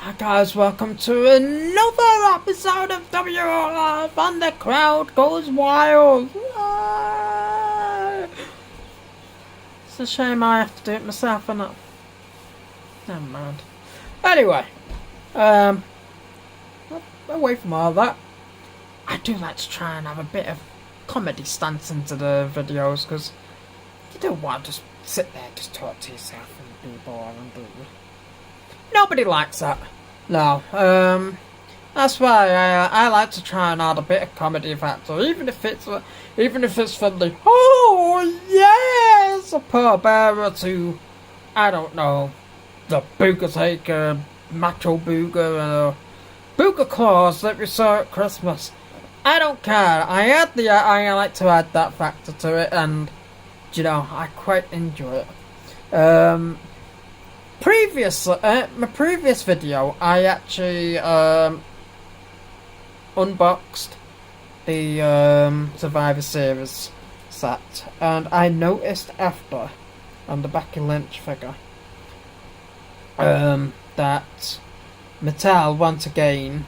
Hi guys, welcome to another episode of WWE and the crowd goes wild. It's a shame I have to do it myself, and never mind. Anyway, away from all that, I do like to try and have a bit of comedy stance into the videos, because you don't want to just sit there and just talk to yourself and be boring, do you? Nobody likes that. No. That's why I like to try and add a bit of comedy factor, even if it's from the oh yes a poor bearer to, I don't know, the Booger Taker, Macho Booger, and Booger Claus that we saw at Christmas. I don't care. I like to add that factor to it, and you know, I quite enjoy it. My previous video, I actually unboxed the Survivor Series set, and I noticed after on the Becky Lynch figure that Mattel once again,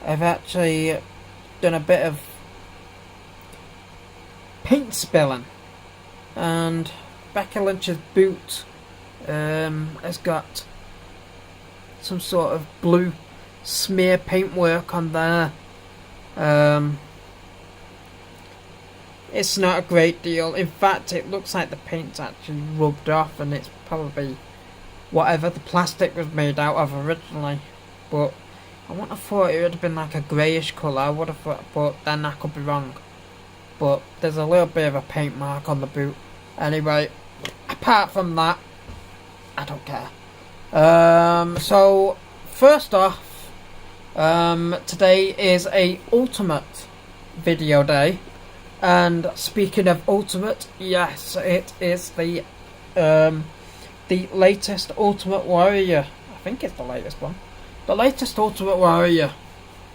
I've actually done a bit of paint spilling, and Becky Lynch's boot has got some sort of blue smear paintwork on there. It's not a great deal. In fact, it looks like the paint's actually rubbed off, and it's probably whatever the plastic was made out of originally. But I wouldn't have thought it would have been like a greyish colour. I would have thought, but then I could be wrong. But there's a little bit of a paint mark on the boot. Anyway, apart from that, I don't care. So first off, today is a Ultimate video day, and speaking of Ultimate, yes, it is the latest Ultimate Warrior. I think it's the latest one. The latest Ultimate Warrior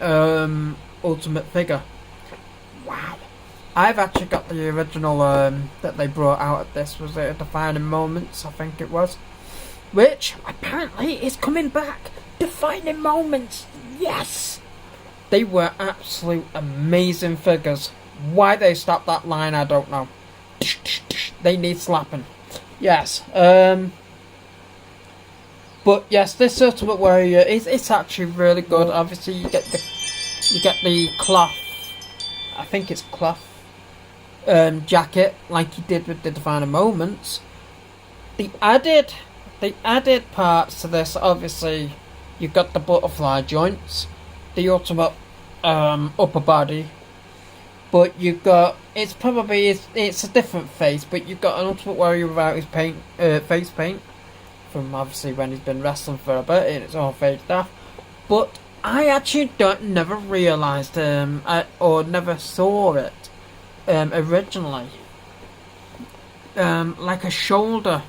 Ultimate figure. Wow. I've actually got the original that they brought out at this, was it Defining Moments, I think it was. Which, apparently, is coming back. Defining Moments, yes! They were absolute amazing figures. Why they stopped that line, I don't know. They need slapping. Yes, but yes, this Ultimate Warrior, it's actually really good. Obviously, you get the cloth, I think it's cloth, jacket, like you did with the Defining Moments. The added parts to this, obviously, you've got the butterfly joints, the Ultimate upper body, but you've got, it's a different face, but you've got an Ultimate Warrior without his face paint, from obviously when he's been wrestling for a bit, and it's all faded off. But I actually never realised or never saw it originally, like a shoulder,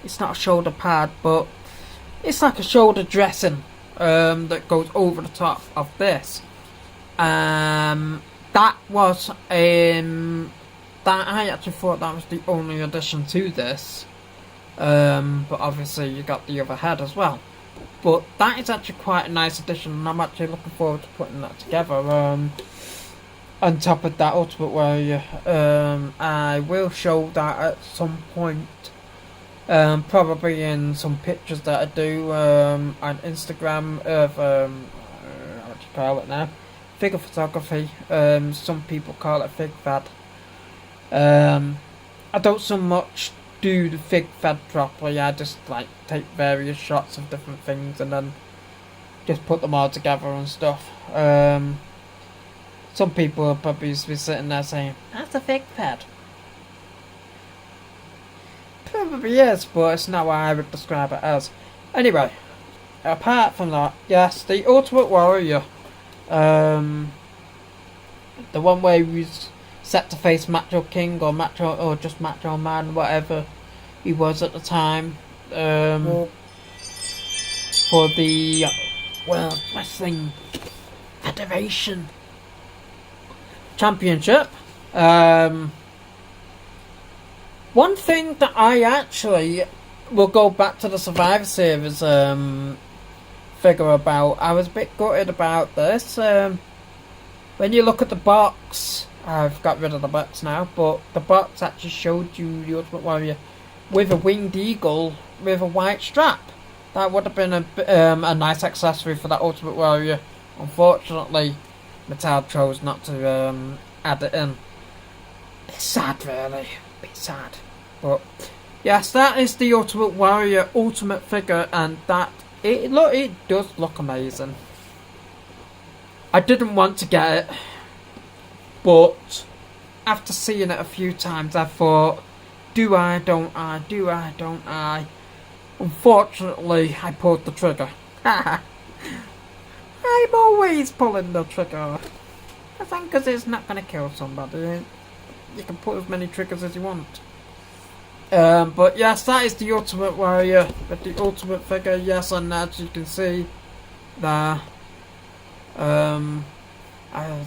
it's not a shoulder pad, but it's like a shoulder dressing that goes over the top of this. That was that I actually thought that was the only addition to this, but obviously you got the other head as well. But that is actually quite a nice addition, and I'm actually looking forward to putting that together. On top of that Ultimate Warrior, I will show that at some point, probably in some pictures that I do on Instagram of what do you call it now? Figure photography. Some people call it fig fad. I don't so much do the fig fad properly. I just like take various shots of different things and then just put them all together and stuff. Some people will probably be sitting there saying, that's a fig fad. Probably is, but it's not what I would describe it as. Anyway, apart from that, yes, the Ultimate Warrior, the one where he was set to face Macho King or just Macho Man, whatever he was at the time, for the World Wrestling Federation Championship. One thing that I actually will go back to the Survivor Series figure about. I was a bit gutted about this. When you look at the box, I've got rid of the box now, but the box actually showed you the Ultimate Warrior with a winged eagle with a white strap. That would have been a nice accessory for that Ultimate Warrior. Unfortunately, Mattel chose not to add it in. It's sad, really. A bit sad. But yes, that is the Ultimate Warrior Ultimate figure, and that it does look amazing. I didn't want to get it, but after seeing it a few times, I thought, do I, don't I, do I, don't I? Unfortunately, I pulled the trigger. I'm always pulling the trigger. I think because it's not going to kill somebody. You can pull as many triggers as you want. But yes, that is the Ultimate Warrior with the Ultimate figure. Yes, and as you can see there,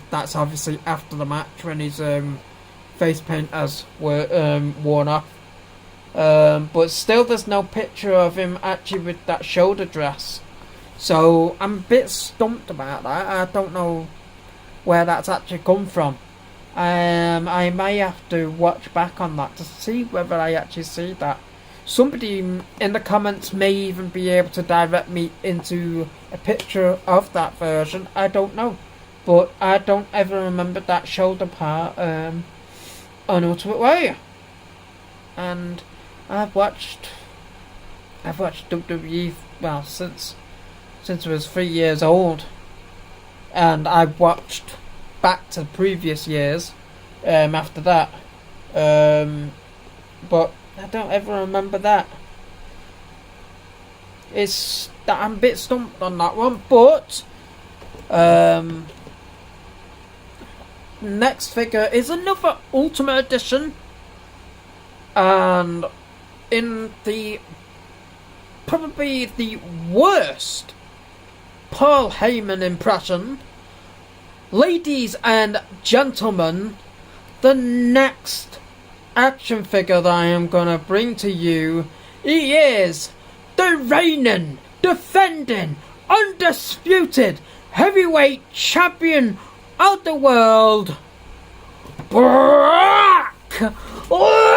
that's obviously after the match when his face paint has worn off. But still, there's no picture of him actually with that shoulder dress. So I'm a bit stumped about that. I don't know where that's actually come from. I may have to watch back on that to see whether I actually see that. Somebody in the comments may even be able to direct me into a picture of that version. I don't know, but I don't ever remember that shoulder part on Ultimate Warrior. And I've watched WWE since I was 3 years old, and I've watched back to the previous years after that, but I don't ever remember that. It's that I'm a bit stumped on that one, but next figure is another Ultimate Edition, and in probably the worst Paul Heyman impression. Ladies and gentlemen, the next action figure that I am going to bring to you, he is the reigning, defending, undisputed heavyweight champion of the world, Brock Lesnar!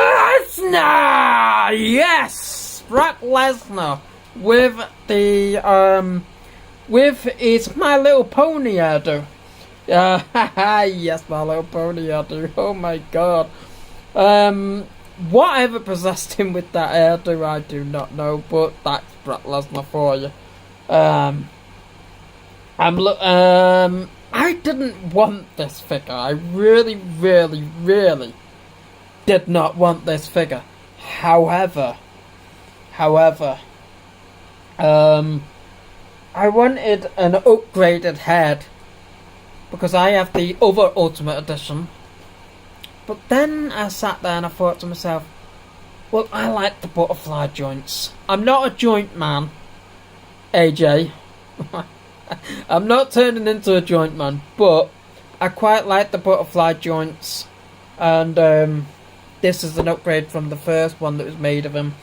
Yes! Brock Lesnar with the, with his My Little Pony hairdo. Yes, My Little Pony hairdo. Oh my god. Whatever possessed him with that hairdo, I do not know, but that's Brock Lesnar for you. I didn't want this figure. I really, really, really did not want this figure. However, I wanted an upgraded head because I have the other Ultimate Edition. But then I sat there and I thought to myself, well, I like the butterfly joints. I'm not a joint man, AJ. I'm not turning into a joint man, but I quite like the butterfly joints. And this is an upgrade from the first one that was made of him,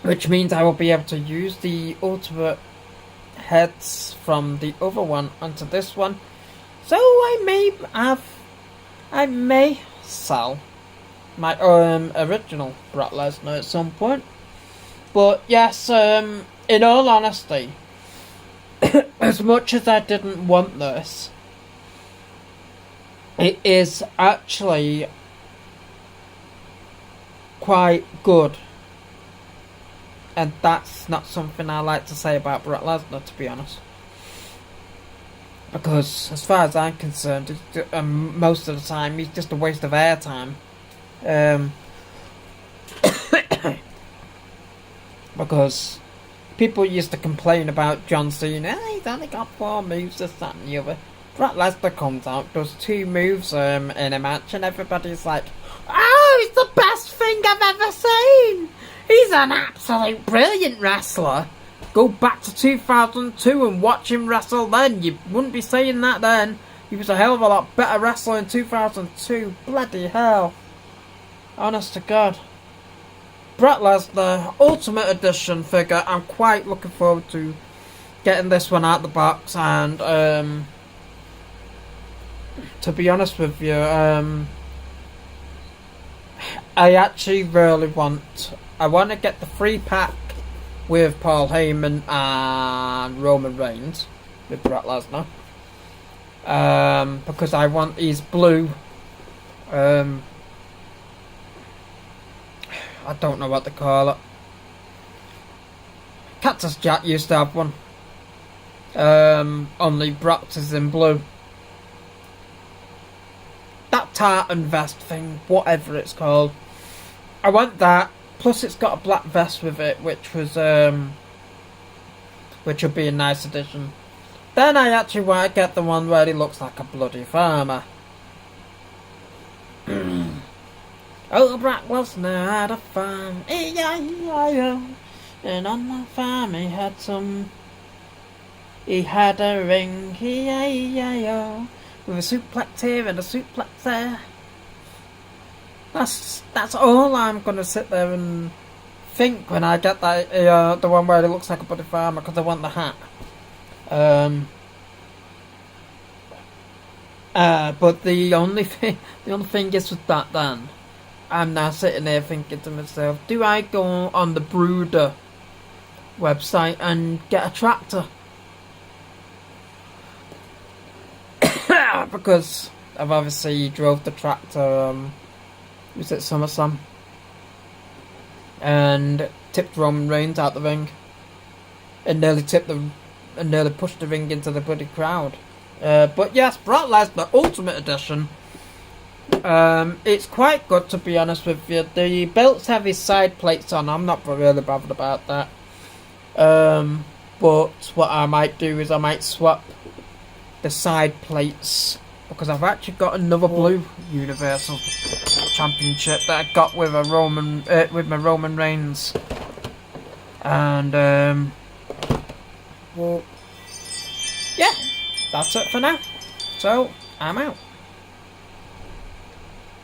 which means I will be able to use the ultimate heads from the other one onto this one. So I may sell my original Brock Lesnar at some point. But yes, in all honesty, as much as I didn't want this, it is actually quite good. And that's not something I like to say about Brock Lesnar, to be honest. Because as far as I'm concerned, most of the time he's just a waste of airtime. Because people used to complain about John Cena. He's only got 4 moves, this, that and the other. Brock Lesnar comes out, does 2 moves in a match, and everybody's like, oh, it's the best thing I've ever seen! He's an absolute brilliant wrestler. Go back to 2002 and watch him wrestle then. You wouldn't be saying that then. He was a hell of a lot better wrestler in 2002. Bloody hell. Honest to God. Brock Lesnar, Ultimate Edition figure. I'm quite looking forward to getting this one out of the box. And, to be honest with you, I actually really I want to get the 3-pack with Paul Heyman and Roman Reigns with Brock Lesnar. Because I want his blue. I don't know what to call it. Cactus Jack used to have one. Only Brock's is in blue. That tartan vest thing, whatever it's called. I want that. Plus, it's got a black vest with it, which would be a nice addition. Then I actually want to get the one where he looks like a bloody farmer. Oh, Brock Lesnar had a farm, E-I-E-I-O, and on the farm he had a ring, E-I-E-I-O, with a suplex here and a suplex there. That's all I'm gonna sit there and think when I get that the one where it looks like a bloody farmer, because I want the hat. But the only thing is with that, then I'm now sitting there thinking to myself, do I go on the Brooder website and get a tractor? Because I've obviously drove the tractor, was it SummerSlam? And tipped Roman Reigns out the ring. And nearly pushed the ring into the bloody crowd. But yes, Brock Lesnar Ultimate Edition. It's quite good, to be honest with you. The belts have his side plates on. I'm not really bothered about that. But what I might do is I might swap the side plates, because I've actually got another blue Universal Championship that I got with with my Roman Reigns. And yeah, that's it for now. So I'm out.